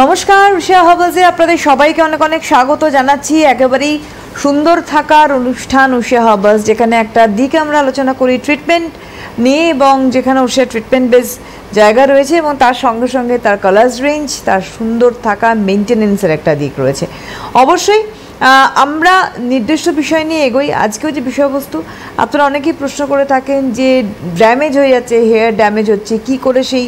নমস্কার, উষা হার্বালসে আপনাদের সবাইকে অনেক অনেক স্বাগত জানাচ্ছি। একেবারেই সুন্দর থাকার অনুষ্ঠান উষা হার্বালস, যেখানে একটা দিকে আমরা আলোচনা করি ট্রিটমেন্ট নিয়ে এবং যেখানে উষা ট্রিটমেন্ট বেস জায়গা রয়েছে এবং তার সঙ্গে সঙ্গে তার কালার্স রেঞ্জ, তার সুন্দর থাকা মেনটেনেন্সের একটা দিক রয়েছে। অবশ্যই আমরা নির্দিষ্ট বিষয় নিয়ে এগোই। আজকেও যে বিষয়বস্তু, আপনারা অনেকেই প্রশ্ন করে থাকেন যে ড্যামেজ হয়ে যাচ্ছে, হেয়ার ড্যামেজ হচ্ছে, কি করে সেই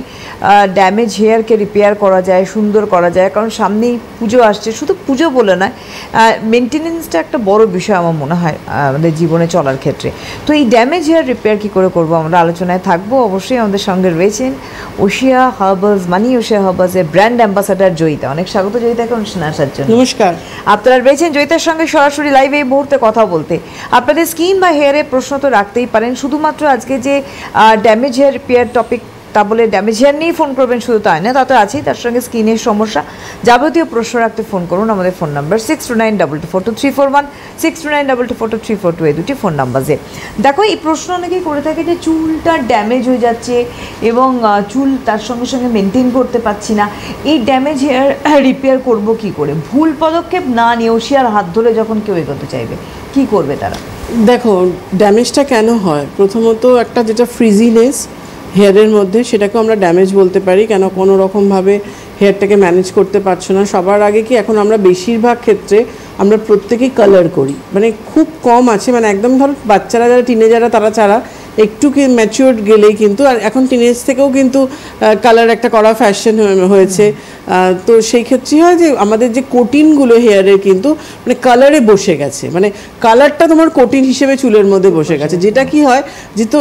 ড্যামেজ হেয়ারকে রিপেয়ার করা যায়, সুন্দর করা যায়। কারণ সামনেই পুজো আসছে, শুধু পুজো বলে নয়, মেনটেনেন্সটা একটা বড় বিষয় আমার মনে হয় আমাদের জীবনে চলার ক্ষেত্রে। তো এই ড্যামেজ হেয়ার রিপেয়ার কী করে করবো, আমরা আলোচনায় থাকবো। অবশ্যই আমাদের সঙ্গে রয়েছেন উষা হার্বালস মানে উষা হার্বালসের ব্র্যান্ড অ্যাম্বাসাডার জয়িতা। অনেক স্বাগত জয়িতাকে অনুষ্ঠানে আসার জন্য। নমস্কার। আপনারা রয়েছেন জয়িতার সঙ্গে সরাসরি লাইভে এই মুহূর্তে কথা বলতে। আপনাদের স্কিন বা হেয়ারের প্রশ্ন তো রাখতেই পারেন। শুধুমাত্র আজকে যে ড্যামেজ হেয়ার রিপেয়ার টপিক, তা বলে ড্যামেজ হেয়ার নিয়েই ফোন করবেন শুধু তাই না, তা তো আছেই, তার সঙ্গে স্কিনের সমস্যা যাবতীয় প্রশ্ন রাখতে ফোন করুন। আমাদের ফোন নাম্বার 6292242341, 6292242342, এই দুটি ফোন নাম্বারে। দেখো, এই প্রশ্ন অনেকেই করে থাকে যে চুলটা ড্যামেজ হয়ে যাচ্ছে এবং চুল তার সঙ্গে সঙ্গে মেনটেন করতে পারছি না, এই ড্যামেজ হেয়ার রিপেয়ার করব কি করে? ভুল পদক্ষেপ না নিয়ে উষিয়ার হাত ধরে যখন কেউ এগোতে চাইবে, কি করবে তারা? দেখো, ড্যামেজটা কেন হয়? প্রথমত একটা যেটা ফ্রিজিনেস হেয়ারের মধ্যে, সেটাকে আমরা ড্যামেজ বলতে পারি। কেন কোনো রকমভাবে হেয়ারটাকে ম্যানেজ করতে পারছো না। সবার আগে কি, এখন আমরা বেশিরভাগ ক্ষেত্রে আমরা প্রত্যেকেই কালার করি, মানে খুব কম আছে, মানে একদম ধরো বাচ্চারা যারা টিনেজাররা তারা ছাড়া একটু কি ম্যাচিওর্ড গেলেই কিন্তু, আর এখন টিনেজ থেকেও কিন্তু কালার একটা করা ফ্যাশন হয়েছে। তো সেই ক্ষেত্রে হয় যে আমাদের যে কোটিনগুলো হেয়ারের কিন্তু মানে কালারে বসে গেছে, মানে কালারটা তোমার কোটিন হিসেবে চুলের মধ্যে বসে গেছে। যেটা কি হয় যে, তো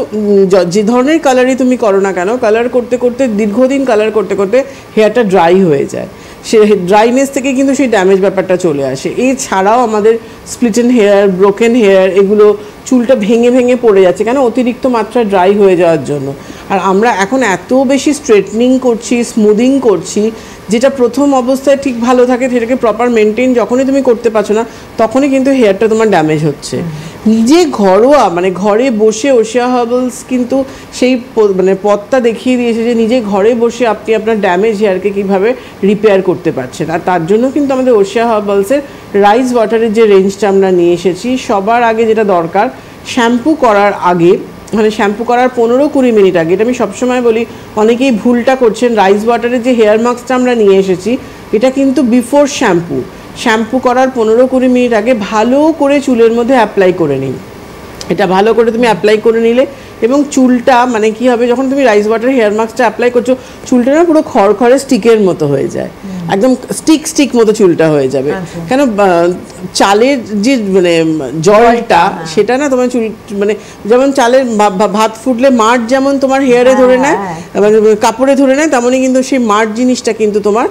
যে ধরনের কালারই তুমি করো না কেন, কালার করতে করতে দীর্ঘদিন কালার করতে করতে হেয়ারটা ড্রাই হয়ে যায়। সে ড্রাইনেস থেকে কিন্তু সেই ড্যামেজ ব্যাপারটা চলে আসে। এছাড়াও আমাদের স্প্লিটেন হেয়ার, ব্রোকেন হেয়ার, এগুলো চুলটা ভেঙে ভেঙে পড়ে যাচ্ছে কেন? অতিরিক্ত মাত্রায় ড্রাই হয়ে যাওয়ার জন্য। আর আমরা এখন এত বেশি স্ট্রেটনিং করছি, স্মুদিং করছি, যেটা প্রথম অবস্থায় ঠিক ভালো থাকে, সেটাকে প্রপার মেনটেন যখনই তুমি করতে পারছো না, তখনই কিন্তু হেয়ারটা তোমার ড্যামেজ হচ্ছে। নিজে ঘরোয়া মানে ঘরে বসে উষা হার্বালস কিন্তু সেই মানে পথটা দেখিয়ে দিয়েছে যে নিজে ঘরে বসে আপনি আপনার ড্যামেজ হেয়ারকে কীভাবে রিপেয়ার করতে পারছেন। আর তার জন্য কিন্তু আমাদের উষা হার্বালসের রাইস ওয়াটারের যে রেঞ্জটা আমরা নিয়ে এসেছি, সবার আগে যেটা দরকার, শ্যাম্পু করার আগে, মানে শ্যাম্পু করার 15-20 মিনিট আগে, এটা আমি সবসময় বলি, অনেকেই ভুলটা করছেন। রাইস ওয়াটারের যে হেয়ার মাস্কটা আমরা নিয়ে এসেছি, এটা কিন্তু বিফোর শ্যাম্পু করার 15-20 মিনিট আগে ভালো করে চুলের মধ্যে অ্যাপ্লাই করে নিন। এটা ভালো করে তুমি অ্যাপ্লাই করে নিলে এবং চুলটা মানে কি হবে, যখন তুমি রাইস ওয়াটার হেয়ার মাস্কটা অ্যাপ্লাই করছো, চুলটা না পুরো খড়খড়ে স্টিকের মতো হয়ে যায়, একদম স্টিক মতো চুলটা হয়ে যাবে। কেন? চালের যে মানে জলটা, সেটা না তোমার চুল, মানে যেমন চালের ভাত ফুটলে মাড় যেমন তোমার হেয়ারে ধরে নেয়, মানে কাপড়ে ধরে নেয়, তেমনই কিন্তু সেই মাড় জিনিসটা কিন্তু তোমার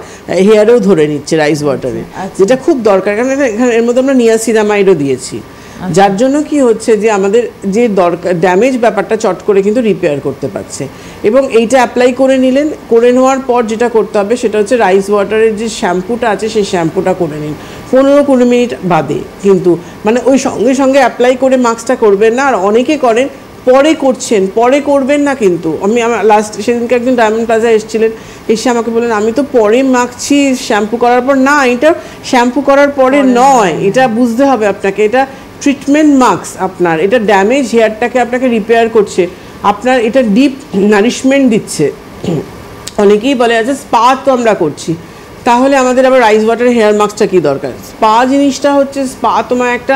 হেয়ারেও ধরে নিচ্ছে রাইস ওয়াটারে, যেটা খুব দরকার। কারণ এখানে এর মধ্যে আমরা নিয়াসিনামাইডও দিয়েছি, যার জন্য কি হচ্ছে যে আমাদের যে দরকার ড্যামেজ ব্যাপারটা চট করে কিন্তু রিপেয়ার করতে পারছে। এবং এইটা অ্যাপ্লাই করে নিলেন, করে নেওয়ার পর যেটা করতে হবে সেটা হচ্ছে রাইস ওয়াটারের যে শ্যাম্পুটা আছে সেই শ্যাম্পুটা করে নিন 15-20 মিনিট বাদে। কিন্তু মানে ওই সঙ্গে সঙ্গে অ্যাপ্লাই করে মাস্কটা করবেন না। আর অনেকে করেন পরে করছেন, পরে করবেন না। কিন্তু আমার লাস্ট সেদিনকে একজন ডায়মন্ড প্লাজা এসেছিলেন, এসে আমাকে বললেন আমি তো পরে মাখছি শ্যাম্পু করার পর। না, এটা শ্যাম্পু করার পরে নয়, এটা বুঝতে হবে আপনাকে। এটা ট্রিটমেন্ট মাস্ক আপনার, এটা ড্যামেজ হেয়ারটাকে আপনাকে রিপেয়ার করছে, আপনার এটা ডিপ নারিশমেন্ট দিচ্ছে। অনেকেই বলে আছে স্পা তো আমরা করছি, তাহলে আমাদের আবার রাইস ওয়াটার হেয়ার মাস্কটা কী দরকার? স্পা জিনিসটা হচ্ছে, স্পা তোমার একটা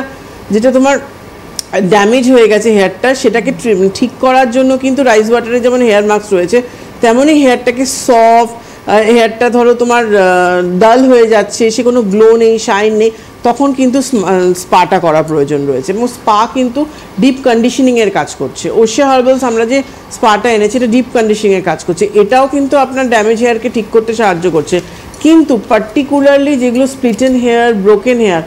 যেটা তোমার ড্যামেজ হয়ে গেছে হেয়ারটা, সেটাকে ঠিক করার জন্য কিন্তু রাইস ওয়াটারের যেমন হেয়ার মাস্ক রয়েছে, তেমনই হেয়ারটাকে সফট, হেয়ারটা ধরো তোমার ডাল হয়ে যাচ্ছে, সে কোনো গ্লো নেই, শাইন নেই, তখন কিন্তু স্পাটা করা প্রয়োজন রয়েছে। এবং স্পা কিন্তু ডিপ কন্ডিশনিংয়ের কাজ করছে। উষা হার্বালস আমরা যে স্পাটা এনেছি, এটা ডিপ কন্ডিশনিংয়ের কাজ করছে। এটাও কিন্তু আপনার ড্যামেজ হেয়ারকে ঠিক করতে সাহায্য করছে। কিন্তু পার্টিকুলারলি যেগুলো স্প্লিটেন হেয়ার, ব্রোকেন হেয়ার,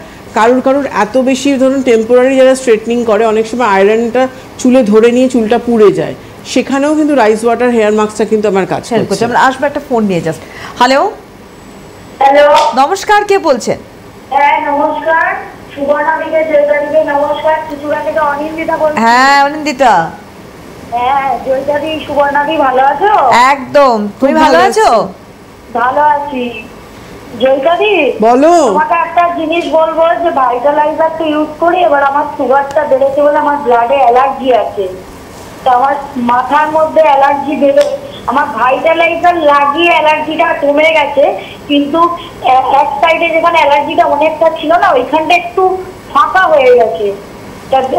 কারুর এত বেশি ধরুন টেম্পোরারি যারা স্ট্রেটনিং করে, অনেক সময় আয়রনটা চুলে ধরে নিয়ে চুলটা পুড়ে যায়, সেখানেও কিন্তু রাইস ওয়াটার হেয়ার মাস্কটা কিন্তু আমার কাজ করছে। আমরা আসবো একটা ফোন নিয়ে। জাস্ট হ্যালো, নমস্কার, কে বলছেন? হ্যাঁ নমস্কার, সুবর্ণাদিকে জয়িতাদিকে নমস্কার, ত্রিপুরা থেকে অনিন্দিতা বলছি। হ্যাঁ অনিন্দিতা। হ্যাঁ জয়িতাদি, সুবর্ণাদি ভালো আছো? একদম, তুমি ভালো আছো? ভালো আছি। জয়িতাদি বলো। তোমাকে একটা জিনিস বলবো যে ভাইটালাইজার তো ইউজ করি, এবার আমার সুগারটা বেড়েছে বলে আমার ব্লাডে অ্যালার্জি আছে, তো আমার মাথার মধ্যে অ্যালার্জি বেড়ে আমার ভাইটালাইজার লাগিয়ে অ্যালার্জিটা কমে গেছে, কিন্তু এক সাইডে যেখানে অ্যালার্জিটা অনেকটা ছিল না ওইখানটা একটু ফাঁকা হয়ে গেছে।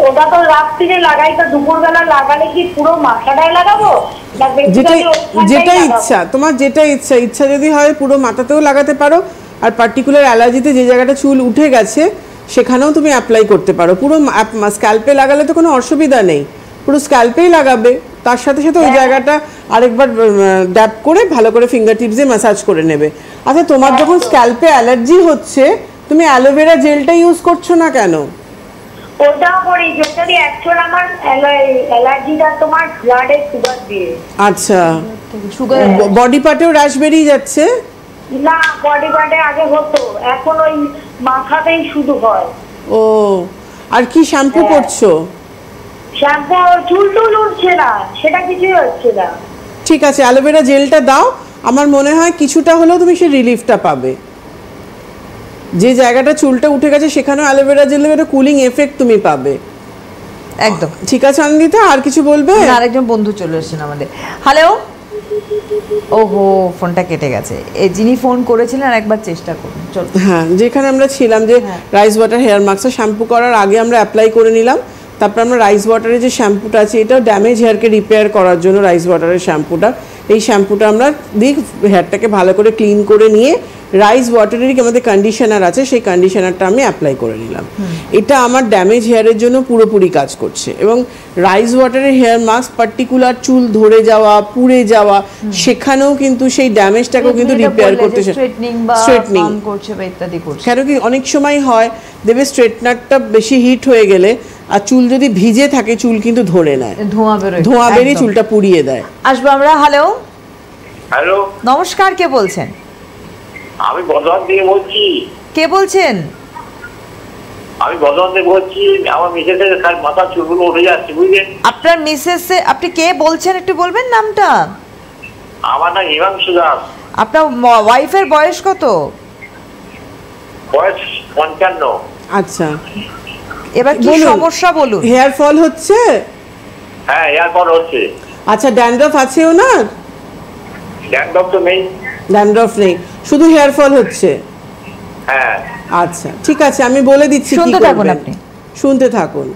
ওটা তো রাত্রিরে লাগাই, তো দুপুরবেলা লাগালে কি পুরো মাথাটায় লাগাবো? যেটা ইচ্ছা তোমার, যেটা ইচ্ছা যদি হয় পুরো মাথাতেও লাগাতে পারো, আর পার্টিকুলার অ্যালার্জিতে যে জায়গাটা চুল উঠে গেছে সেখানেও তুমি অ্যাপ্লাই করতে পারো। পুরো স্ক্যাল্পে লাগালে তো কোনো অসুবিধা নেই, পুরো স্ক্যাল্পেই লাগাবে, তার সাথে সাথে ওই জায়গাটা আরেকবার ড্যাপ করে ভালো করে ফিঙ্গার টিপস দিয়ে ম্যাসাজ করে নেবে। আচ্ছা, তোমার যখন স্ক্যাল্পে অ্যালার্জি হচ্ছে তুমি অ্যালোভেরা জেলটা ইউজ করছো না কেন? ওটাও করি যদি অ্যাকচুয়াল আমার অ্যালার্জিটা তোমার ব্লাডে সুগার দিয়ে। আচ্ছা, সুগার বডি পার্টেও র্যাশ বেরিয়ে যাচ্ছে? না, বডি পার্টে আগে হতো, এখন ওই মাথাতেই শুধু হয়। ও, আর কি শ্যাম্পু করছো? শ্যাম্পু চুল টুল উঠছে না, সেটা কিছুই হচ্ছে না। ঠিক আছে, অ্যালোভেরা জেলটা দাও, আমার মনে হয় কিছুটা হলেও তুমি সেই রিলিফটা পাবে। যে জায়গাটা চুলটা উঠে গেছে সেখানেও অ্যালোভেরা জেলের একটা কুলিং এফেক্ট তুমি পাবে একদম। ঠিক আছে অনিন্দিতা, আর কিছু বলবে? আরেকজন বন্ধু চলে এসেছেন আমাদের। হ্যালো, ওহো ফোনটা কেটে গেছে। যিনি ফোন করেছিলেন একবার চেষ্টা করুন। চল, হ্যাঁ, যেখানে আমরা ছিলাম যে রাইস ওয়াটার হেয়ার মাস্কটা শ্যাম্পু করার আগে আমরা অ্যাপ্লাই করে নিলাম, তারপর আমরা রাইস ওয়াটারের যে শ্যাম্পুটা আছে এটাও ড্যামেজ হেয়ারকে রিপেয়ার করার জন্য রাইস ওয়াটারের শ্যাম্পুটা, এই শ্যাম্পুটা আমরা দিই হেয়ারটাকে ভালো করে ক্লিন করে নিয়ে রাইস ওয়াটারেরই আমাদের কন্ডিশনার আছে সেই কন্ডিশনারটা আমি অ্যাপ্লাই করে নিলাম। এটা আমার ড্যামেজ হেয়ারের জন্য পুরোপুরি কাজ করছে। এবং রাইস ওয়াটারের হেয়ার মাস্ক পার্টিকুলার চুল ধরে যাওয়া, পুড়ে যাওয়া, সেখানেও কিন্তু সেই ড্যামেজটাকেও কিন্তু রিপেয়ার করতে, স্ট্রেটনিং করছে বা ইত্যাদি করছে। কেন কি অনেক সময় হয় দেবে স্ট্রেটনারটা বেশি হিট হয়ে গেলে আর চুল যদি ভিজে থাকে চুল কিন্তু ধরে নেয়, ধোঁয়া বেরিয়ে চুলটা পুড়িয়ে দেয়। আসবো আমরা। হ্যালো, হ্যালো, নমস্কার, কে বলছেন? আমি বর্ধমান থেকে বলছি। কে বলছেন? আমি বর্ধমান থেকে বলছি। আমার মিসেসের মাথার চুলগুলো উঠে যাচ্ছে, বুঝলেন? আপনার মিসেস, আপনি কে বলছেন একটু বলবেন নামটা? আমার নাম হিমাংশু দাস। আপনার ওয়াইফের বয়স কত? বয়স 55। আচ্ছা, এবার কি সমস্যা বলুন। হেয়ার ফল হচ্ছে? হ্যাঁ, এরপর হচ্ছে। আচ্ছা, ড্যান্ড্রফ আছে ওনার? ড্যান্ড্রফ তো নেই। ড্যান্ড্রফ নেই, শুধু হেয়ার ফল হচ্ছে? হ্যাঁ। আচ্ছা, ঠিক আছে, আমি বলে দিচ্ছি কি শুনতে থাকুন করবেন। আপনি। শুনতে থাকুন।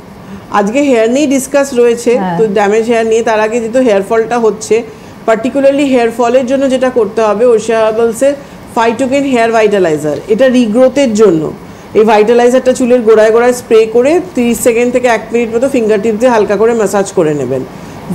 আজকে হেয়ার নিয়ে ডিসকাস রয়েছে, তো ড্যামেজ হেয়ার নিয়ে। তার আগে যেহেতু হেয়ার ফলটা হচ্ছে, পার্টিকুলারলি হেয়ার ফলের জন্য যেটা করতে হবে ওশিয়া হার্বালসের ফাইটোকেন হেয়ার ভাইটালাইজার, এটা রিগ্রোথের জন্য। এই ভাইটালাইজারটা চুলের গোড়ায় গোড়ায় স্প্রে করে 30 সেকেন্ড থেকে 1 মিনিট মতো ফিঙ্গার টিপ দিয়ে হালকা করে ম্যাসাজ করে নেবেন।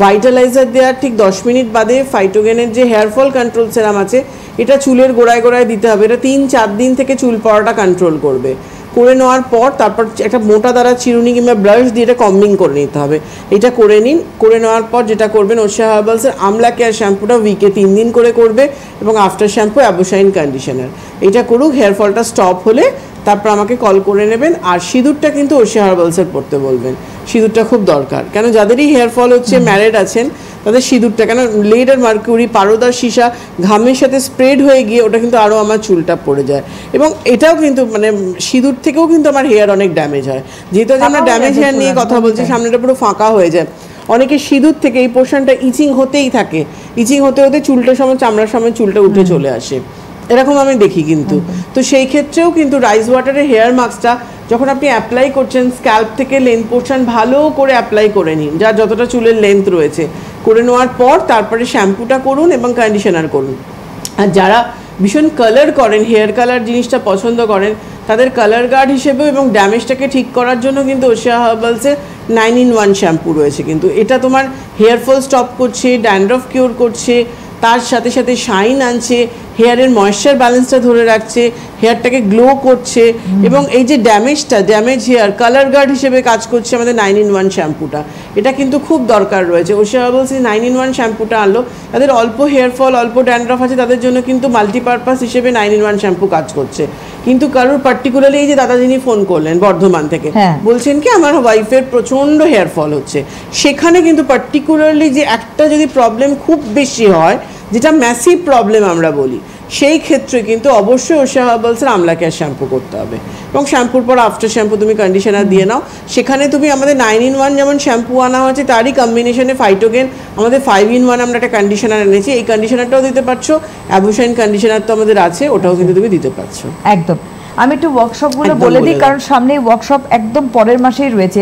ভাইটালাইজার দেওয়ার ঠিক 10 মিনিট বাদে ফাইটোগেনের যে হেয়ার ফল কন্ট্রোল সেরাম আছে এটা চুলের গোড়ায় গোড়ায় দিতে হবে। এটা 3-4 দিন থেকে চুল পড়াটা কন্ট্রোল করবে। করে নেওয়ার পর তারপর একটা মোটা দ্বারা চিরুনি কিংবা ব্রাশ দিয়ে এটা কম্বিং করে নিতে হবে। এটা করে নিন। করে নেওয়ার পর যেটা করবেন, ওশিয়া হার্বালসের আমলা কেয়ার শ্যাম্পুটা উইকে 3 দিন করে করবে এবং আফটার শ্যাম্পু অ্যাবোশাইন কন্ডিশনার। এটা করুক, হেয়ার ফলটা স্টপ হলে তারপর আমাকে কল করে নেবেন। আর সিঁদুরটা কিন্তু ওশিয়া হার্বালসের পড়তে বলবেন, সিঁদুরটা খুব দরকার। কেন যাদেরই হেয়ার ফল হচ্ছে, ম্যারেড আছেন, তাদের সিঁদুরটা, কেন লেড আর মার্কিউরি পারদার সীসা ঘামের সাথে স্প্রেড হয়ে গিয়ে ওটা কিন্তু আরও আমার চুলটা পড়ে যায়। এবং এটাও কিন্তু মানে সিঁদুর থেকেও কিন্তু আমার হেয়ার অনেক ড্যামেজ হয়। যেহেতু আমরা ড্যামেজ হেয়ার নিয়ে কথা বলছি, সামনেটা পুরো ফাঁকা হয়ে যায়। অনেকে সিঁদুর থেকে এই পোর্শনটা ইচিং হতেই থাকে, ইচিং হতে হতে চুলটার সময়, চামড়ার সময় চুলটা উঠে চলে আসে, এরকম আমি দেখি কিন্তু। তো সেই ক্ষেত্রেও কিন্তু রাইস ওয়াটারের হেয়ার মাস্কটা যখন আপনি অ্যাপ্লাই করছেন, স্ক্যাল্প থেকে লেন্থ পোর্শন ভালো করে অ্যাপ্লাই করে নিন, যার যতটা চুলের লেন্থ রয়েছে। করে নেওয়ার পর তারপরে শ্যাম্পুটা করুন এবং কন্ডিশনার করুন। আর যারা ভীষণ কালার করেন, হেয়ার কালার জিনিসটা পছন্দ করেন, তাদের কালার গার্ড হিসেবেও এবং ড্যামেজটাকে ঠিক করার জন্য কিন্তু ওশিয়া হার্বালসের 9-in-1 শ্যাম্পু রয়েছে। কিন্তু এটা তোমার হেয়ার ফল স্টপ করছে, ড্যান্ড্রফ কিওর করছে, তার সাথে সাথে শাইন আনছে, হেয়ারের ময়েশ্চার ব্যালেন্সটা ধরে রাখছে, হেয়ারটাকে গ্লো করছে এবং এই যে ড্যামেজ হেয়ার কালার গার্ড হিসেবে কাজ করছে আমাদের 9-in-1 শ্যাম্পুটা। এটা কিন্তু খুব দরকার রয়েছে। ওশিয়া হার্বালস 9-in-1 শ্যাম্পুটা আনলো, তাদের অল্প হেয়ার ফল, অল্প ড্যান্ড্রফ আছে, তাদের জন্য কিন্তু মাল্টিপারপাস হিসেবে 9-in-1 শ্যাম্পু কাজ করছে। কিন্তু কারোর পার্টিকুলারলি এই যে দাদা যিনি ফোন করলেন বর্ধমান থেকে, বলছেন কি আমার ওয়াইফের প্রচণ্ড হেয়ার ফল হচ্ছে, সেখানে কিন্তু পার্টিকুলারলি যে একটা যদি প্রবলেম খুব বেশি হয়, যেটা ম্যাসিভ প্রবলেম আমরা বলি, সেই ক্ষেত্রে কিন্তু অবশ্যই ওশিয়া হার্বালসের আমলা কেয়ার শ্যাম্পু করতে হবে, এবং শ্যাম্পুর পর আফটার শ্যাম্পু তুমি কন্ডিশনার দিয়ে নাও। সেখানে তুমি আমাদের 9-in-1 যেমন শ্যাম্পু আনা হয়েছে তারই কম্বিনেশনে ফাইটোগেন আমাদের 5-in-1 আমরা একটা কন্ডিশনার এনেছি, এই কন্ডিশনারটাও দিতে পারছো, অ্যাবুশাইন কন্ডিশনার তো আমাদের আছে, ওটাও কিন্তু তুমি দিতে পারছো। একদম। আমি একটু ওয়ার্কশপগুলো বলে দিই, কারণ সামনেই ওয়ার্কশপ একদম পরের মাসেই রয়েছে।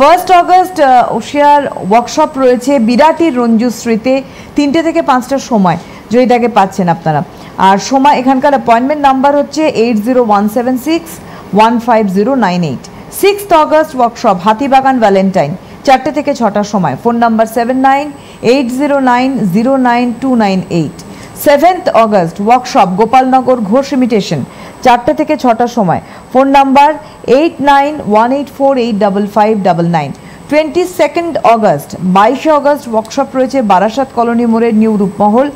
1 অগস্ট ওশিয়ার ওয়ার্কশপ রয়েছে বিরাটির রঞ্জুশ্রীতে 3টে থেকে 5টার সময়, জয়িতাকে পাচ্ছেন আপনারা। আর সময় এখানকার অ্যাপয়েন্টমেন্ট নাম্বার হচ্ছে 8017615098। 6 অগস্ট ওয়ার্কশপ হাতিবাগান ভ্যালেন্টাইন 4টে থেকে 6টার সময়, phone number 7980909298। 7 August workshop Gopalnagar Ghosh imitation 4টে থেকে 6টার সময়, phone number 8918485599। 22 August 22 August workshop রয়েছে বারাসাত কলোনি মোড়ের নিউ রূপমহল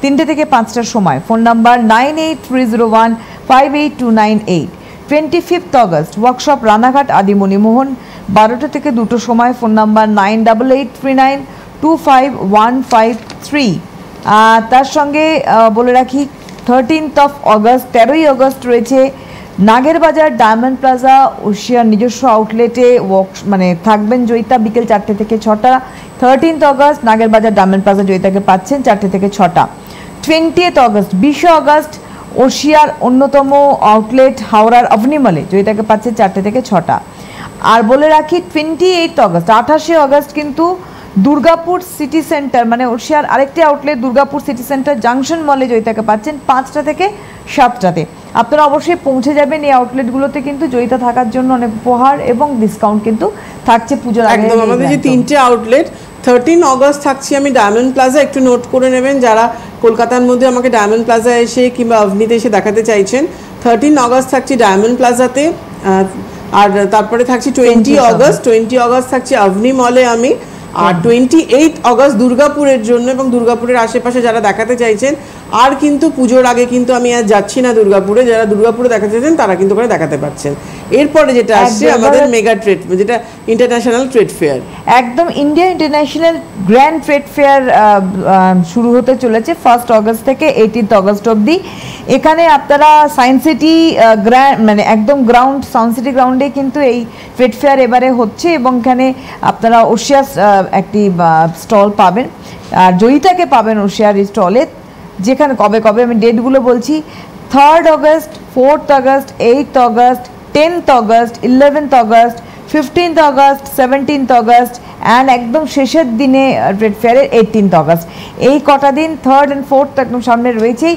3টে থেকে 5টার সময়, phone number 9830158298। 25 August workshop Ranaghat Adimanimohan 12টা থেকে 2টোর সময়, ফোন নাম্বার 9839255153। তার সঙ্গে বলে রাখি 13 অগস্ট 13ই অগস্ট রয়েছে নাগেরবাজার ডায়মন্ড প্লাজা ওশিয়ার নিজস্ব আউটলেটে মানে থাকবেন জয়িতা বিকেল 4টে থেকে 6টা। 13 অগস্ট নাগেরবাজার ডায়মন্ড প্লাজা জয়িতাকে পাচ্ছেন 4টে থেকে 6টা। 20 অগস্ট 20 অগস্ট ওশিয়ার অন্যতম আউটলেট হাওড়ার অভনিমলে জয়িতাকে পাচ্ছেন 4টে থেকে 6টা। আর বলে রাখি 28 অগস্ট 28 অগস্ট কিন্তু দুর্গাপুর সিটি সেন্টার মানে ওশিয়ার আরেকটি outlet Durgapur city centre junction মলে জয়িতাকে পাচ্ছেন 5টা থেকে 7টাতে। আপনারা অবশ্যই পৌঁছে যাবেন এই আউটলেটগুলোতে, কিন্তু জয়িতা থাকার জন্য অনেক উপহার এবং ডিসকাউন্ট কিন্তু থাকছে পুজোর আগে। একদম, আমাদের যে 3টে আউটলেট 13 অগস্ট থাকছি আমি ডায়মন্ড প্লাজা, একটু নোট করে নেবেন যারা কলকাতার মধ্যে আমাকে ডায়মন্ড প্লাজা এসে কিংবা অভনিতে এসে দেখাতে চাইছেন। 13 অগস্ট থাকছি ডায়মন্ড প্লাজাতে, আর তারপরে থাকছি 20 অগস্ট থাকছি অভনি মলে আমি, আর 28 অগস্ট দুর্গাপুরের জন্য এবং দুর্গাপুরের আশেপাশে যারা দেখাতে চাইছেন। আর কিন্তু পুজোর আগে কিন্তু আমি আর যাচ্ছি না দুর্গাপুরে, যারা দুর্গাপুরে দেখাতে চাইছেন তারা কিন্তু ওখানে দেখাতে পারছেন। এরপরে যেটা আসছে আমাদের মেগা ট্রেড, যেটা ইন্টারন্যাশনাল ট্রেড ফেয়ার, একদম India international grand trade fair শুরু হতে চলেছে 1 অগস্ট থেকে 18 অগস্ট অবধি। এখানে আপনারা সায়েন্স সিটি মানে একদম গ্রাউন্ড সায়েন্স সিটি গ্রাউন্ডে কিন্তু এই ট্রেড ফেয়ার এবারে হচ্ছে, এবং এখানে আপনারা ওশিয়ার একটি স্টল পাবেন, আর জয়িতাকে পাবেন ওশিয়ার স্টলে। যেখানে কবে কবে আমি ডেটগুলো বলছি, 3 August 4 August 8 August 10 August 11 August 15 August 17 August and একদম শেষের দিনে ট্রেড ফেয়ারের 18 অগস্ট। এই কটা দিন 3rd and 4th একদম সামনে রয়েছেই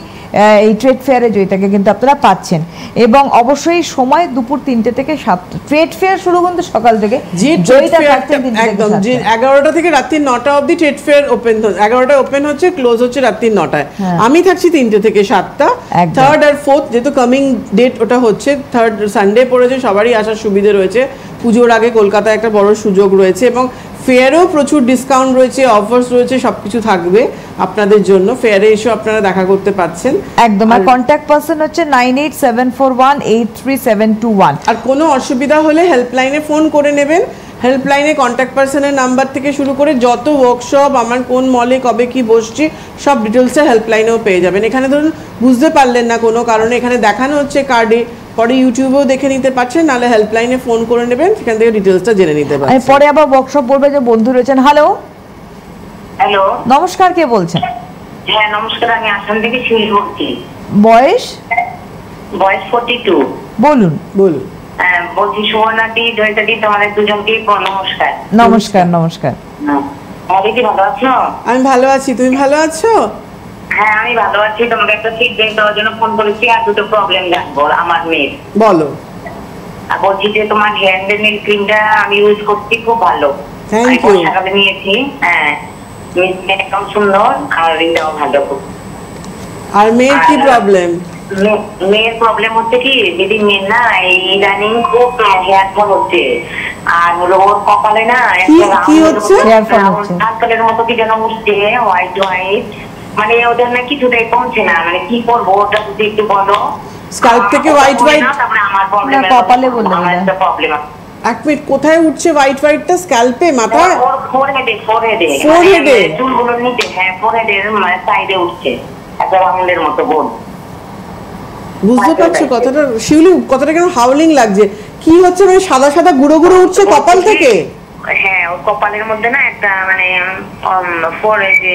এই ট্রেড ফেয়ারে জয়িতাকে কিন্তু আপনারা পাচ্ছেন, এবং অবশ্যই সময় দুপুর 3টে থেকে 7টা। ট্রেড ফেয়ার শুরু কিন্তু সকাল থেকে, জয়িতা থাকছেন একদম যে 11টা থেকে রাত্রি 9টা অবধি ট্রেড ফেয়ার ওপেন, 11টায় ওপেন হচ্ছে, ক্লোজ হচ্ছে রাত্রি 9টায়। আমি থাকছি 3টে থেকে 7টা। 3rd আর 4th যেহেতু কামিং ডেট ওটা হচ্ছে 3rd সানডে পড়েছে, সবারই আসার সুবিধে রয়েছে। পুজোর আগে কলকাতায় একটা বড় সুযোগ রয়েছে, এবং ফেয়ারেও প্রচুর ডিসকাউন্ট রয়েছে, অফার্স রয়েছে, সবকিছু থাকবে আপনাদের জন্য। ফেয়ারে এসে আপনারা দেখা করতে পাচ্ছেন একদম। আর কন্ট্যাক্ট পারসন হচ্ছে 9874183721। আর কোনো অসুবিধা হলে হেল্পলাইনে ফোন করে নেবেন। হেল্পলাইনে কন্ট্যাক্ট পার্সনের নাম্বার থেকে শুরু করে যত ওয়ার্কশপ, আমার কোন মলে কবে কি বসছি, সব ডিটেলসে হেল্পলাইনেও পেয়ে যাবেন। এখানে ধরুন বুঝতে পারলেন না কোনো কারণে, এখানে দেখানো হচ্ছে কার্ডে, পরে ইউটিউবেও দেখে নিতে পারছেন, নাহলে হেল্পলাইনে ফোন করে নেবেন, সেখান থেকে ডিটেলসটা জেনে নিতে পারছেন। পরে আবার ওয়ার্কশপ বলবে যে বন্ধু রয়েছেন। হ্যালো হ্যালো, নমস্কার, কে বলছেন? হ্যাঁ নমস্কার, আমি আসাম থেকে শিউলি বলছি। বয়স 42। বলুন। বলছি সুবর্ণাদি, জয়িতাদি, তোমাদের দুজনকেই নমস্কার। নমস্কার। নমস্কার। কি ভালো আছো? আমি ভালো আছি, তুমি ভালো আছো? হ্যাঁ আমি ভালো আছি। তোমাকে একটা ফিডব্যাক দেওয়ার জন্য ফোন করেছি, আর দুটো প্রবলেম জানবো আমার মেয়ের। বলো। বলছি যে তোমার হেয়ার নেল ক্রিমটা আমি ইউজ করছি, খুব ভালো। Thank you. সকালে নিয়েছি, হ্যাঁ একদম সুন্দর, আর এটাও ভালো। আর মেয়ের কি প্রবলেম? মেয়ের প্রবলেম হচ্ছে কি দিদি, মেয়ের না এই ইদানিং খুব হেয়ার ফল হচ্ছে, আর হলো ওর কপালে না কি হচ্ছে? আজকালের মতো কি যেন উঠছে, হোয়াইট হোয়াইট, মানে ওদের না কিছুটাই কমছে না, মানে কি করবো ওটা যদি একটু বলো। স্ক্যাল্প থেকে হোয়াইট হোয়াইট? তারপরে আমার প্রবলেম, কপালে বললাম আমার একটা প্রবলেম। এক মিনিট, কোথায় উঠছে হোয়াইট হোয়াইটটা? স্ক্যাল্পে, মাথায়? ফোরহেডে চুলগুলো নিচে, হ্যাঁ ফোরহেডের মানে সাইডে উঠছে, একটা রাউন্ডের মতো গোল। বুঝতে পারছো কথাটা শিউলি, কথাটা কেন হাউলিং লাগছে? কি হচ্ছে মানে সাদা সাদা গুঁড়ো গুঁড়ো উঠছে কপাল থেকে? হ্যাঁ, ওর কপালের মধ্যে না একটা মানে পরে যে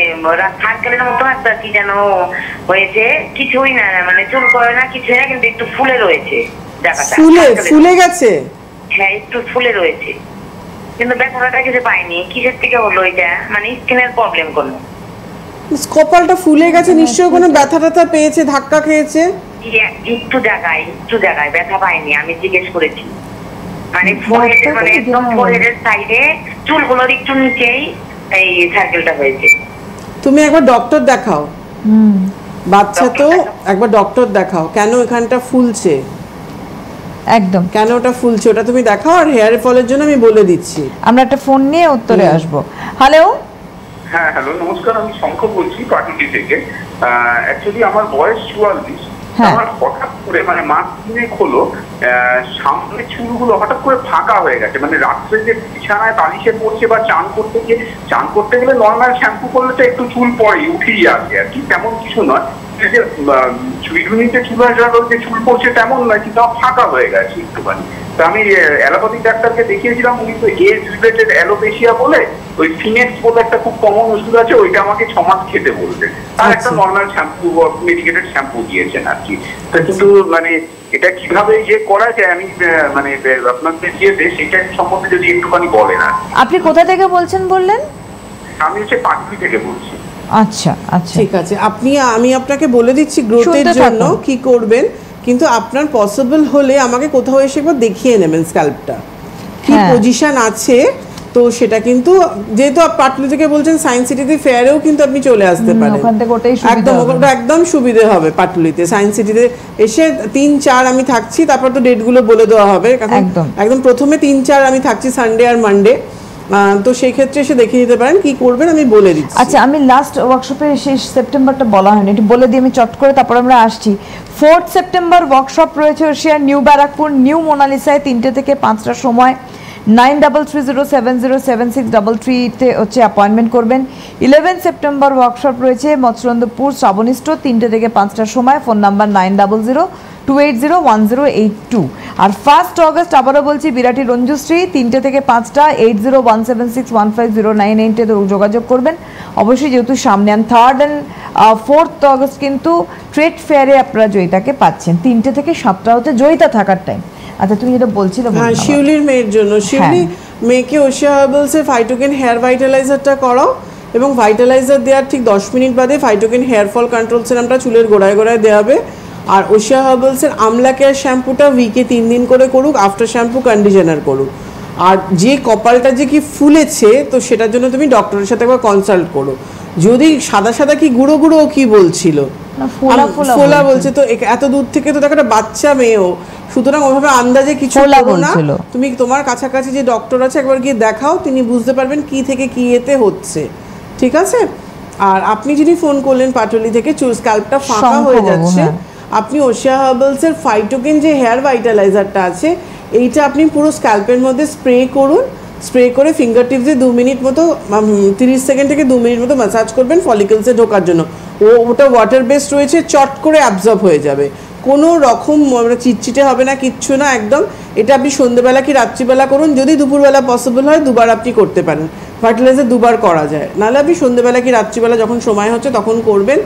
সার্কেলের মতো একটা কি যেন হয়েছে, কিছুই না মানে চুল করে না, কিছু না, কিন্তু একটু ফুলে রয়েছে জায়গাটা। ফুলে গেছে? হ্যাঁ, একটু ফুলে রয়েছে, কিন্তু ব্যথাটা কিছু পাইনি। কিসের থেকে হলো এটা? মানে স্কিনের প্রবলেম কোনো? কপালটা ফুলে গেছে, নিশ্চয়ই কোনো ব্যথা ট্যাথা পেয়েছে, ধাক্কা খেয়েছে। একটু জায়গায় ব্যথা পাইনি, আমি জিজ্ঞেস করেছি। মানে ফোরহেডের মানে একদম ফোরহেডের সাইডে চুলগুলোর একটু নিচেই এই সার্কেলটা হয়েছে। তুমি একবার ডক্টর দেখাও, বাচ্চা তো, একবার ডক্টর দেখাও কেন এখানটা ফুলছে, একদম কেন ওটা ফুলছে ওটা তুমি দেখাও। আর হেয়ার ফলের জন্য আমি বলে দিচ্ছি, আমরা একটা ফোন নিয়ে উত্তরে আসবো। হ্যালো, হ্যাঁ হ্যালো, নমস্কার, আমি শঙ্কর বলছি পাটুলি থেকে। অ্যাকচুয়ালি আমার বয়স 44। আমার হঠাৎ করে মানে মাস তিনেক হলো সামনে চুলগুলো হঠাৎ করে ফাঁকা হয়ে গেছে। মানে রাত্রে যে বিছানায় বালিশে পড়ছে বা চান করতে গেলে নর্মাল শ্যাম্পু করলে তো একটু চুল পড়ে, উঠেই আসে আর কি, তেমন কিছু নয়। যে চুলগুলিতে যে চুল পড়ছে তেমন নয়, কিন্তু ফাঁকা হয়ে গেছে একটুখানি। তো আমি অ্যালোপ্যাথিক ডাক্তারকে দেখিয়েছিলাম, উনি তো এজ রিলেটেড অ্যালোপেশিয়া বলে ওই ফিনেক্স বলে একটা খুব কমন ওষুধ আছে, ওইটা আমাকে 6 মাস খেতে বলছেন। আর একটা নর্মাল শ্যাম্পু, মেডিকেটেড শ্যাম্পু দিয়েছেন আর কি। তো কিন্তু মানে এটা কিভাবে করা যায়, আমি মানে আপনাদের সেটা সম্বন্ধে যদি একটুখানি বলেন। আপনি কোথা থেকে বলছেন বললেন? আমি হচ্ছে পাটুলি থেকে বলছি। আচ্ছা আচ্ছা, ঠিক আছে। আমি আপনাকে বলে দিচ্ছি গ্রোথের জন্য কি করবেন, কিন্তু আপনার পসিবল হলে আমাকে কোথাও এসে একবার দেখিয়ে নেবেন স্ক্যাল্পটা কি পজিশন আছে। তো সেটা কিন্তু যেহেতু পাটুলি থেকে বলছেন, সায়েন্স সিটিতে ফেয়ারেও কিন্তু আপনি চলে আসতে পারেন, একদম সুবিধে হবে। পাটুলিতে সায়েন্স সিটিতে এসে 3-4 আমি থাকছি, তারপর তো ডেটগুলো বলে দেওয়া হবে। একদম প্রথমে 3-4 আমি থাকছি, সানডে আর মানডে। তো সেই ক্ষেত্রে এসে দেখে নিতে পারেন, কি করবেন আমি বলে দিচ্ছি। আচ্ছা, আমি লাস্ট ওয়ার্কশপে শেষ সেপ্টেম্বরটা বলা হয়নি, এটি বলে দিয়ে আমি চট করে তারপর আমরা আসছি। 4 সেপ্টেম্বর ওয়ার্কশপ রয়েছে এশিয়ার নিউ ব্যারাকপুর নিউ মোনালিসায় 3টে থেকে 5টার সময়। 9330707633 হচ্ছে অ্যাপয়েন্টমেন্ট করবেন। 11 সেপ্টেম্বর ওয়ার্কশপ রয়েছে মৎস্যরন্দপুর শ্রাবণিষ্ঠ 3টে থেকে 5টার সময়। Phone number 9002801082। আর 1 অগস্ট আবারও বলছি বিরাটি রঞ্জুশ্রী 3টে থেকে 5টা 8017615098 যোগাযোগ করবেন অবশ্যই, যেহেতু সামনে। 3rd and 4th অগস্ট কিন্তু ট্রেড ফেয়ারে আপনারা জয়িতাকে পাচ্ছেন। 3টে থেকে 7টা হচ্ছে জয়িতা থাকার টাইম। আচ্ছা, তুমি যেটা বলছিলে, হ্যাঁ, শিউলির মেয়ের জন্য, শিউলি মেয়েকে ওশিয়া হার্বালসের ফাইটোকেন হেয়ার ভাইটালাইজারটা করাও, এবং ভাইটালাইজার দেওয়ার ঠিক 10 মিনিট বাদে ফাইটোকেন হেয়ার ফল কন্ট্রোল সিরামটা চুলের গোড়ায় গোড়ায় দেওয়া হবে। আর ওশিয়া হার্বালসের আমলা কেয়ার শ্যাম্পুটা উইকে 3 দিন করে করুক, আফটার শ্যাম্পু কন্ডিশনার করুক। আর যে কপালটা যে কি ফুলেছে, তো সেটার জন্য তুমি ডক্টরের সাথে একবার কনসাল্ট করো। যদি সাদা সাদা কি গুঁড়ো গুঁড়ো কি বলছিল, ফোলা বলছে, তো এত দূর থেকে তো দেখো একটা বাচ্চা মেয়েও, সুতরাং ওইভাবে আন্দাজে কিছু করো না। তুমি তোমার কাছাকাছি যে ডক্টর আছে একবার গিয়ে দেখাও, তিনি বুঝতে পারবেন কি থেকে কি এতে হচ্ছে, ঠিক আছে? আর আপনি যিনি ফোন করলেন পাটুলি থেকে, স্ক্যাল্পটা ফাঁকা হয়ে যাচ্ছে, আপনি ওশিয়া হার্বালসের ফাইটোকেন যে হেয়ার ভাইটালাইজারটা আছে, এইটা আপনি পুরো স্ক্যাল্পের মধ্যে স্প্রে করুন। স্প্রে করে ফিঙ্গার টিপসে 2 মিনিট মতো 30 সেকেন্ড থেকে 2 মিনিট মতো ম্যাসাজ করবেন ফলিকলসে ঢোকার জন্য। ওটা ওয়াটার বেসড রয়েছে, চট করে অ্যাবজর্ব হয়ে যাবে, কোনো রকম চিটচিটে হবে না, কিচ্ছু না একদম। এটা আপনি সন্ধ্যেবেলা কি রাত্রিবেলা করুন, যদি দুপুরবেলা পসিবল হয় 2বার আপনি করতে পারেন। ফার্টিলাইজার 2বার করা যায়, নাহলে আপনি সন্ধ্যেবেলা কি রাত্রিবেলা যখন সময় হচ্ছে তখন করবেন।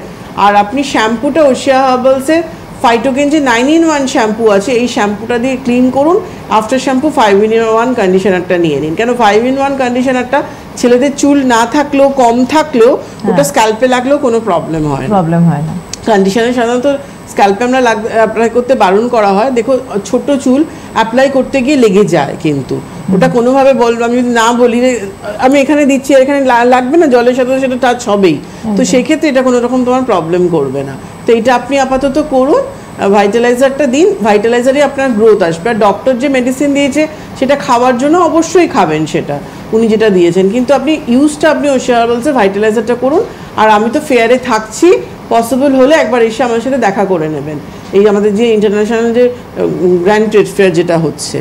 আর আপনি শ্যাম্পুটা ওশিয়া হার্বালসের ফাইটোকেন যে 9-in-1 শ্যাম্পু আছে, এই শ্যাম্পুটা দিয়ে ক্লিন করুন। আফটার শ্যাম্পু 5-in-1 কন্ডিশনারটা নিয়ে নিন। কেন 5-in-1 কন্ডিশনারটা ছেলেদের চুল না থাকলেও, কম থাকলেও, ওটা স্ক্যাল্পে লাগলেও কোনো প্রবলেম হয় না। কন্ডিশনার সাধারণত স্ক্যাল্পে আমরা অ্যাপ্লাই করতে বারণ করা হয়। দেখো, ছোট চুল অ্যাপ্লাই করতে গিয়ে লেগে যায়, কিন্তু ওটা কোনোভাবে বলবো, আমি যদি না বলি আমি এখানে দিচ্ছি, এখানে লাগবে না, জলের সাথে সেটা টাচ হবেই, তো সেই ক্ষেত্রে এটা কোনো রকম তোমার প্রবলেম করবে না। তো এটা আপনি আপাতত করুন, ভাইটালাইজারটা দিন, ভাইটালাইজারে আপনার গ্রোথ আসবে। আর ডক্টর যে মেডিসিন দিয়েছে সেটা খাওয়ার জন্য অবশ্যই খাবেন, সেটা উনি যেটা দিয়েছেন, কিন্তু আপনি ইউজটা আপনি ওশিয়া হার্বালসের ভাইটালাইজারটা করুন। আর আমি তো ফেয়ারে থাকছি, পসিবল হলে একবার এসে আমার সাথে দেখা করে নেবেন। এই আমাদের যে ইন্টারন্যাশনাল যে গ্র্যান্ড ট্রেড ফেয়ার যেটা হচ্ছে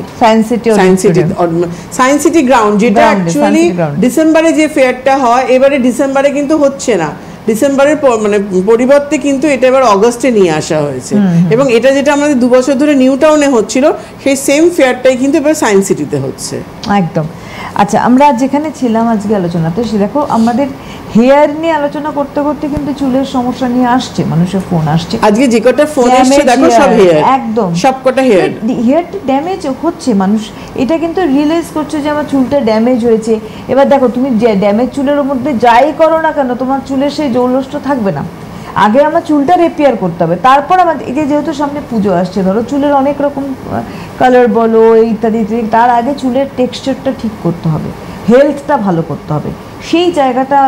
সায়েন্স সিটি গ্রাউন্ড, যেটা অ্যাকচুয়ালি ডিসেম্বরে যে ফেয়ারটা হয়, এবারে ডিসেম্বরে কিন্তু হচ্ছে না, ডিসেম্বরের মানে পরিবর্তে কিন্তু এটা এবার অগস্টে নিয়ে আসা হয়েছে, এবং এটা যেটা আমাদের 2 বছর ধরে নিউ টাউনে হচ্ছিল সেই সেম ফেয়ারটাই কিন্তু এবার সায়েন্স সিটিতে হচ্ছে। একদম। আচ্ছা, আমরা যেখানে ছিলাম আজকে আলোচনাতে, সে দেখো আমাদের হেয়ার নিয়ে আলোচনা করতে করতে কিন্তু চুলের সমস্যা নিয়ে আসছে, মানুষের ফোন আসছে। আজকে যে কটা ফোন আসছে দেখো সব হেয়ার, একদম সবকটা হেয়ারটা ড্যামেজ হচ্ছে। মানুষ এটা কিন্তু রিয়েলাইজ করছে যে আমার চুলটা ড্যামেজ হয়েছে। এবার দেখো তুমি ড্যামেজ চুলের মধ্যে যাই করো না কেন, তোমার চুলের সেই জৌলসটা থাকবে না। আগে আমার চুলটা রিপেয়ার করতে হবে, তারপর আমার এই যেহেতু সামনে পুজো আসছে, ধরো চুলের অনেক রকম কালার বলো ইত্যাদি, তার আগে চুলের টেক্সচারটা ঠিক করতে হবে, হেলথটা ভালো করতে হবে। সেই জায়গাটা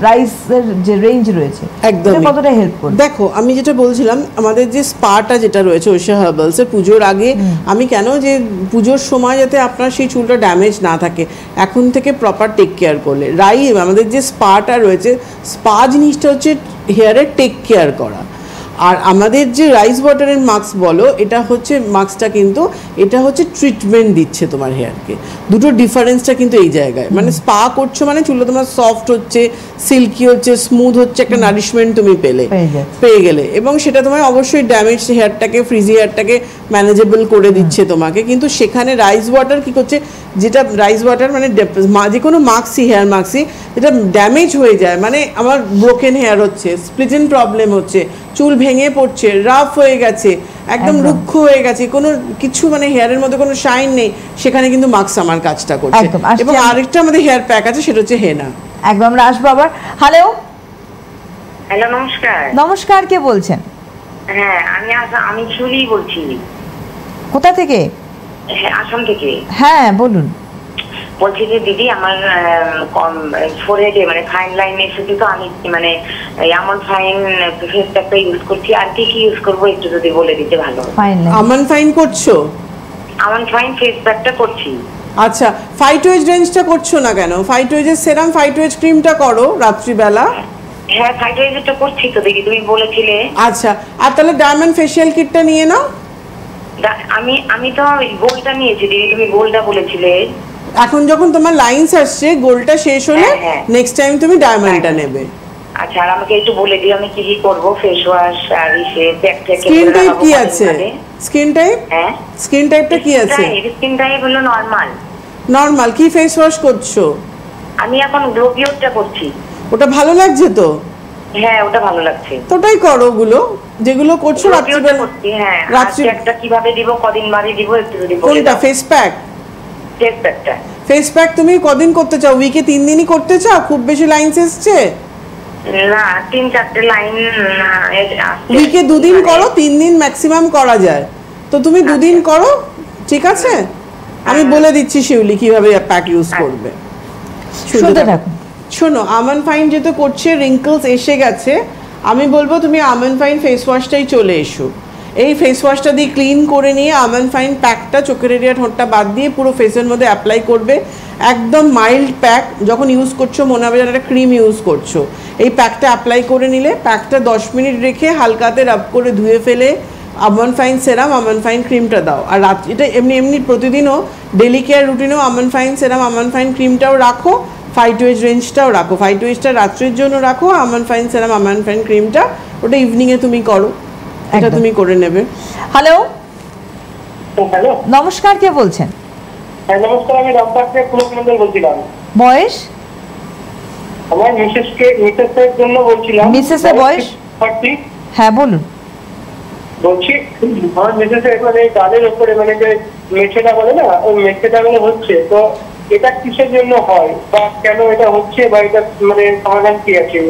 রাইসের যে রেঞ্জ রয়েছে একদম কতটা হেল্প করে। দেখো আমি যেটা বলছিলাম, আমাদের যে স্পাটা যেটা রয়েছে ঐশা হার্বালসের, পুজোর আগে আমি কেন যে পুজোর সময় যাতে আপনার সেই চুলটা ড্যামেজ না থাকে, এখন থেকে প্রপার টেক কেয়ার করলে আমাদের যে স্পাটা রয়েছে, স্পা জিনিসটা হচ্ছে হেয়ারের টেক কেয়ার করা। আর আমাদের যে রাইস ওয়াটারের মাস্ক বলো, এটা হচ্ছে মাস্কটা কিন্তু এটা হচ্ছে ট্রিটমেন্ট দিচ্ছে তোমার হেয়ারকে। দুটোর ডিফারেন্সটা কিন্তু এই জায়গায়, মানে স্পা করছো মানে চুলটা তোমার সফট হচ্ছে, সিল্কি হচ্ছে, স্মুথ হচ্ছে, একটা নারিশমেন্ট তুমি পেয়ে গেলে, এবং সেটা তোমার অবশ্যই ড্যামেজ হেয়ারটাকে, ফ্রিজি হেয়ারটাকে ম্যানেজেবল করে দিচ্ছে তোমাকে। কিন্তু সেখানে রাইস ওয়াটার কি করছে, যেটা রাইস ওয়াটার মানে যে কোনো মাস্কই, হেয়ার মাস্কই যেটা ড্যামেজ হয়ে যায়, মানে আমার ব্রোকেন হেয়ার হচ্ছে, স্প্লিটেন প্রবলেম হচ্ছে, চুল ভেঙে পড়ছে, রাফ হয়ে গেছে, একদম রুক্ষ হয়ে গেছে, কোনো কিছু মানে হেয়ারের মধ্যে কোনো শাইন নেই, সেখানে কিন্তু মাস্ক আমার কাজটা করছে। এবং আরেকটা আমাদের হেয়ার প্যাক আছে, সেটা হচ্ছে হেনা। একদম, আমরা আসবো আবার। হ্যালো হ্যালো, নমস্কার। নমস্কার, কে বলছেন? হ্যাঁ, আমি শিউলি বলছি। কোথা থেকে? হ্যাঁ, আসাম থেকে। হ্যাঁ বলুন। বলছি যে দিদি, আমার ফোরহেডে মানে ফাইন লাইন এসেছে, তো আমি মানে আমন ফাইন ফেস প্যাকটা ইউজ করছি। আর কি কি ইউজ করবো একটু যদি বলে দিতে ভালো। আমন ফাইন করছো? আমন ফাইন ফেস প্যাকটা করছি। আচ্ছা, ফাইটোয়েজ রেঞ্জটা করছো না কেন? ফাইটোয়েজের সেরাম, ফাইটোয়েজ ক্রিমটা করো রাত্রিবেলা। হ্যাঁ, ফাইটোয়েজটা করছি তো দিদি, তুমি বলেছিলে। আচ্ছা, আর তাহলে ডায়মন্ড ফেশিয়াল কিটটা নিয়ে নাও। আমি তো গোলটা নিয়েছি দিদি, তুমি গোলটা বলেছিলে। এখন যখন তোমার লাইনস আসছে, গোলটা শেষ হলে নেক্সট টাইম তুমি ডায়মন্ডটা নেবে। আচ্ছা, আর আমাকে একটু বলে দিও আমি কি কি করব, ফেস ওয়াশ আর প্যাক থেকে। স্কিন টাইপ কি আছে? Skin type? হ্যাঁ, স্কিন টাইপটা কি আছে? স্কিন টাইপ হলো নরমাল। নরমাল। কি ফেস ওয়াশ করছো? আমি এখন গ্লো পিওরটা করছি। ওটা ভালো লাগছে তো? হ্যাঁ, ওটা ভালো লাগছে। তো ওটাই করো, ওগুলো যেগুলো করছো রাত্রিবেলা করছি। হ্যাঁ, রাত্রিটা কিভাবে দিব, কদিন বাড়ি দিব একটু যদি বলে। কোনটা? Face pack? ফেস প্যাকটা। ফেস প্যাক তুমি কদিন করতে চাও? উইকে 3 দিনই করতে চাও? খুব বেশি লাইনস এসছে? না, 3-4টে লাইন। উইকে 2 দিন করো, 3 দিন ম্যাক্সিমাম করা যায়। তো তুমি 2 দিন করো, ঠিক আছে? আমি বলে দিচ্ছি শিউলি কিভাবে প্যাক ইউজ করবে। শুনতে থাকুন। শোনো, আমন ফাইন যেহেতু করছে, রিঙ্কলস এসে গেছে, আমি বলবো তুমি আমন ফাইন ফেস ওয়াশটাই চলে এসো। এই ফেস ওয়াশটা দিয়ে ক্লিন করে নিয়ে আমন ফাইন প্যাকটা চোখের এরিয়া, ঠোঁটটা বাদ দিয়ে পুরো ফেসের মধ্যে অ্যাপ্লাই করবে। একদম মাইল্ড প্যাক, যখন ইউজ করছো মনে হবে যেন একটা ক্রিম ইউজ করছো। এই প্যাকটা অ্যাপ্লাই করে নিলে, প্যাকটা 10 মিনিট রেখে হালকাতে রাব করে ধুয়ে ফেলে আমন ফাইন সেরাম, আমন ফাইন ক্রিমটা দাও। আর এটা এমনি প্রতিদিনও ডেলি কেয়ার রুটিনেও আমন ফাইন সেরাম, আমন ফাইন ক্রিমটাও রাখো, ফাইটোয়েজ রেঞ্জটাও রাখো। ফাইটোয়েজটা রাত্রের জন্য রাখো, আমন ফাইন সেরাম, আমন ফাইন ক্রিমটা ওটা ইভিনিংয়ে তুমি করো। এটা তুমি করে নেবে। হ্যালো, হ্যালো, নমস্কার, কে বলছেন? হ্যাঁ নমস্কার, আমি রামপাট থেকে পুলক মন্ডল বলছিলাম। বয়স? আমার মিসেসের জন্য বলছিলাম। মিসেসের বয়স? 40। হ্যাঁ বলুন। বলছি আমার মিসেসের মানে গালের উপরে মানে যে মেছেটা বলে না, ওই মেছেটা মানে হচ্ছে, তো এটা কিসের জন্য হয় বা কেন এটা হচ্ছে, বা এটা মানে সমাধান কি আছে?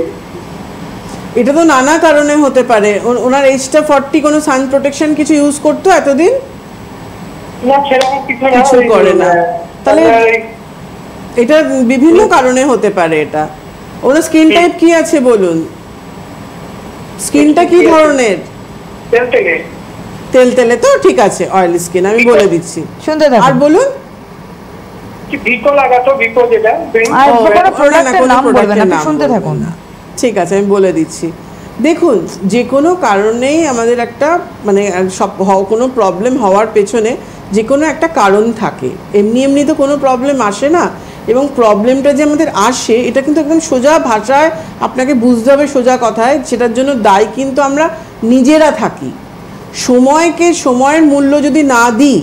এটা তো নানা কারণে হতে পারে। ওনার এজটা 40, কোনো সান প্রোটেকশন কিছু ইউজ করতো এতদিন? না, সেরকম কিছু করে না। তাহলে এটা বিভিন্ন কারণে হতে পারে। এটা ওনার স্কিন টাইপ কি আছে বলুন? স্কিনটা কি ধরনের? তেলতেলে তো? ঠিক আছে, অয়েলি স্কিন, আমি বলে দিচ্ছি। শুনতে থাকুন। আর বলুন। ভিকো লাগাতো, ভিকো যেটা। আর কোনো প্রোডাক্টের নাম বলবেন না, শুনতে থাকুন। ঠিক আছে, আমি বলে দিচ্ছি। দেখুন, যে কোনো কারণেই আমাদের একটা মানে কোনো প্রবলেম হওয়ার পেছনে যে কোনো একটা কারণ থাকে। এমনি তো কোনো প্রবলেম আসে না। এবং প্রবলেমটা যে আমাদের আসে এটা কিন্তু একদম সোজা ভাষায় আপনাকে বুঝতে হবে, সোজা কথায়। সেটার জন্য দায়ী কিন্তু আমরা নিজেরা থাকি। সময়কে সময়ের মূল্য যদি না দিই,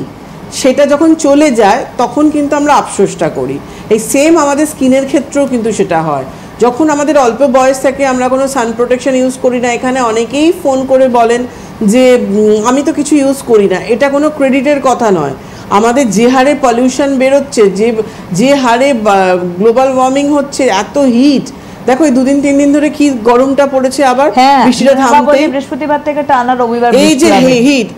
সেটা যখন চলে যায় তখন কিন্তু আমরা আফসোসটা করি। এই সেম আমাদের স্কিনের ক্ষেত্রেও কিন্তু সেটা হয়। যখন আমাদের অল্প বয়স থেকে আমরা কোনো সান প্রোটেকশন ইউজ করি না, এখানে অনেকেই ফোন করে বলেন যে আমি তো কিছু ইউজ করি না। এটা কোনো ক্রেডিটের কথা নয়। আমাদের যে হারে পলিউশন বেরোচ্ছে, যে হারে গ্লোবাল ওয়ার্মিং হচ্ছে, এত হিট, দেখো এই 2-3 দিন ধরে কি গরমটা পড়েছে, আবার বৃষ্টিটা থামতে, বৃহস্পতিবার থেকে টানা রবিবার এই যে হিট,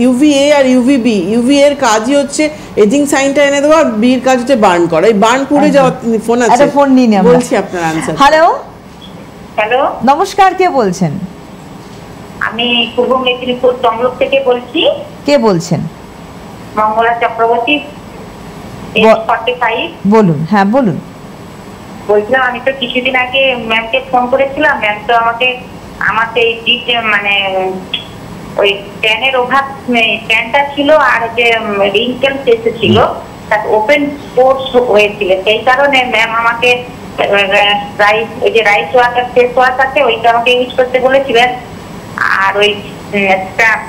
ইউভিএ আর ইউভিবি। ইউভিএ এর কাজই হচ্ছে এজিং সাইনটা এনে দেওয়া, আর বি এর কাজ হচ্ছে বার্ন করা। এই বার্ন পুড়ে যাওয়া। ফোন আছে, একটা ফোন নিয়ে নেব, বলছি আপনার আনসার। হ্যালো হ্যালো, নমস্কার, কে বলছেন? আমি পূর্ব মেদিনীপুর তমলুক থেকে বলছি। কে বলছেন? মঙ্গলা চক্রবর্তী, 45। বলুন। হ্যাঁ বলুন। বলছিলাম, আমি তো কিছুদিন আগে ম্যামকে ফোন করেছিলাম। ম্যাম তো আমাকে মানে ওই ট্যানের অভাব, ট্যানটা ছিল আর যে রিঙ্কেলস এসেছিল, তার ওপেন পোর্স হয়েছিল। সেই কারণে ম্যাম আমাকে রাইস ওয়াটার, ফেস ওয়াশ আছে, ওইটা আমাকে ইউজ করতে বলেছিলেন। আর ওই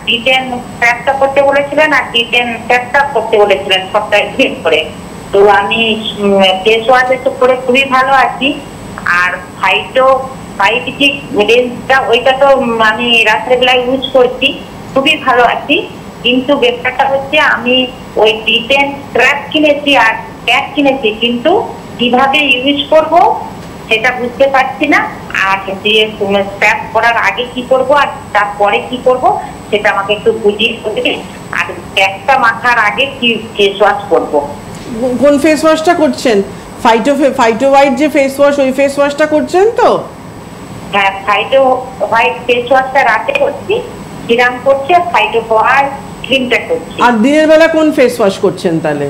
ডিটেন স্ক্র্যাপটা করতে বলেছিলেন, আর ডিটেন স্ক্র্যাপটা করতে বলেছিলেন সপ্তাহে 2 করে। তো আমি ফেস ওয়াশ তো করে খুবই ভালো আছি। আর ফাইটিক রেঞ্জটা, ওইটা তো আমি রাত্রেবেলায় ইউজ করছি, খুবই ভালো আছি। কিন্তু ব্যাপারটা হচ্ছে, আমি ওই ডিটেন স্ক্র্যাপ কিনেছি আর প্যাক কিনেছি, কিন্তু কিভাবে ইউজ করব সেটা বুঝতে পারছি না। আর যে স্ক্র্যাপ করার আগে কি করব আর তারপরে কি করব সেটা আমাকে একটু বুঝিয়ে বলতে। আর প্যাকটা মাখার আগে কি ফেস ওয়াশ করবো? কোন ফেস ওয়াশটা করছেন? ফাইটো হোয়াইট যে ফেস ওয়াশ, ওই ফেস ওয়াশটা করছেন তো? হ্যাঁ, ফাইটো হোয়াইট ফেস ওয়াশটা রাতে করছি, সিরাম করছি, আর ফাইটো হোয়াইট ক্রিমটা করছি। আর দিনের বেলা কোন ফেস ওয়াশ করছেন তাহলে?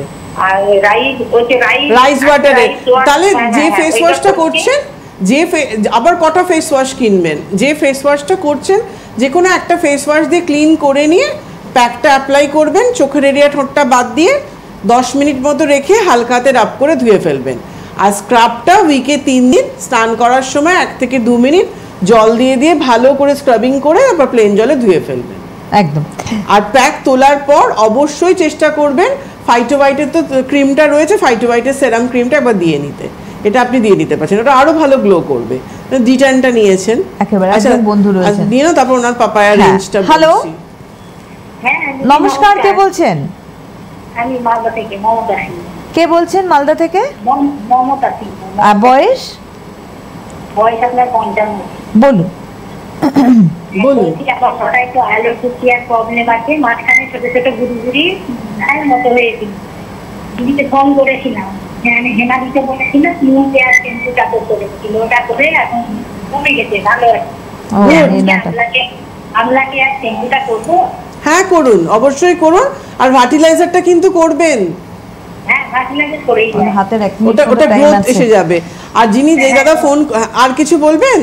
আর রাইস ওয়াটারে। তাহলে যে ফেস ওয়াশটা করছেন, আবার কটা ফেস ওয়াশ কিনবেন? যে ফেস ওয়াশটা করছেন, যে কোনো একটা ফেস ওয়াশ দিয়ে ক্লিন করে নিয়ে প্যাকটা অ্যাপ্লাই করবেন, চোখের এরিয়া ঠোঁটটা বাদ দিয়ে 10 মিনিট মতো রেখে হালকাতে রাব করে ধুয়ে ফেলবেন। আর স্ক্রাবটা উইকে 3 দিন, স্নান করার সময় 1 থেকে 2 মিনিট জল দিয়ে ভালো করে স্ক্রাবিং করে আবার প্লেন জলে ধুয়ে ফেলবেন একদম। আর প্যাক তোলার পর অবশ্যই চেষ্টা করবেন, ফাইটোভাইটের তো ক্রিমটা রয়েছে, ফাইটোভাইটের সেরাম ক্রিমটা একবার দিয়ে নিতে। এটা আপনি দিয়ে নিতে পারছেন, ওটা আরো ভালো গ্লো করবে। ডিটানটা নিয়েছেন একেবারে, বন্ধু রয়েছে, দিয়ে নাও। তারপর ওনার পাপায়া রেঞ্জটা। হ্যালো, হ্যাঁ নমস্কার, কে বলছেন? আমি মালদা থেকে মমতা। কে বলছেন মালদা থেকে? মমতা সিং। আর বয়স? বয়স আপনার 55। বলুন। বলুন। আমার হঠাৎ একটু অ্যালোপেশিয়ার প্রবলেম আছে, মাঝখানে ছোট ছোট গুড়ি মতো হয়েছিল। দিদিকে ফোন করেছিলাম, আমি হেনা দিতে বলেছিলাম, নিউতে আর টেম্পুটা করতে বলেছিল, ওটা করে এখন কমে গেছে, ভালো আছে। আমলাকে আর টেম্পুটা করবো? হ্যাঁ করুন, অবশ্যই করুন। আর ফার্টিলাইজারটা কিন্তু করবেন। হ্যাঁ, ফার্টিলাইজার করেই হাতের ওটা গ্রোথ এসে যাবে। আর যিনি যে দাদা ফোন, আর কিছু বলবেন?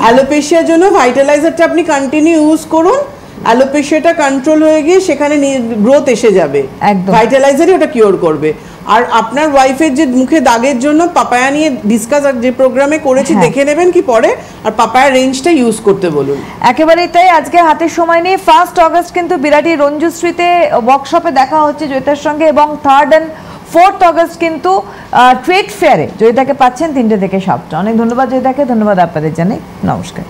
অ্যালোপেশিয়ার জন্য ভাইটালাইজারটা আপনি কন্টিনিউ ইউজ করুন। অ্যালোপেশিয়াটা কন্ট্রোল হয়ে গিয়ে সেখানে গ্রোথ এসে যাবে, ভাইটালাইজারই ওটা কিওর করবে। আর আপনার ওয়াইফের যে মুখে দাগের জন্য পাপায়া নিয়ে ডিসকাস যে প্রোগ্রামে করেছি, দেখে নেবেন কি পরে, আর পাপায়া রেঞ্জটা ইউজ করতে বলুন। একেবারেই তাই। আজকে হাতে সময় নেই। 1 আগস্ট কিন্তু বিরাটি রঞ্জুশ্রীতে ওয়ার্কশপে দেখা হচ্ছে জয়িতার সঙ্গে, এবং 3rd and 4th আগস্ট কিন্তু ট্রেড ফেয়ারে জয়িতাকে পাচ্ছেন 3টে থেকে 7টা। অনেক ধন্যবাদ জয়িতাকে, ধন্যবাদ আপনাদের জানাই, নমস্কার।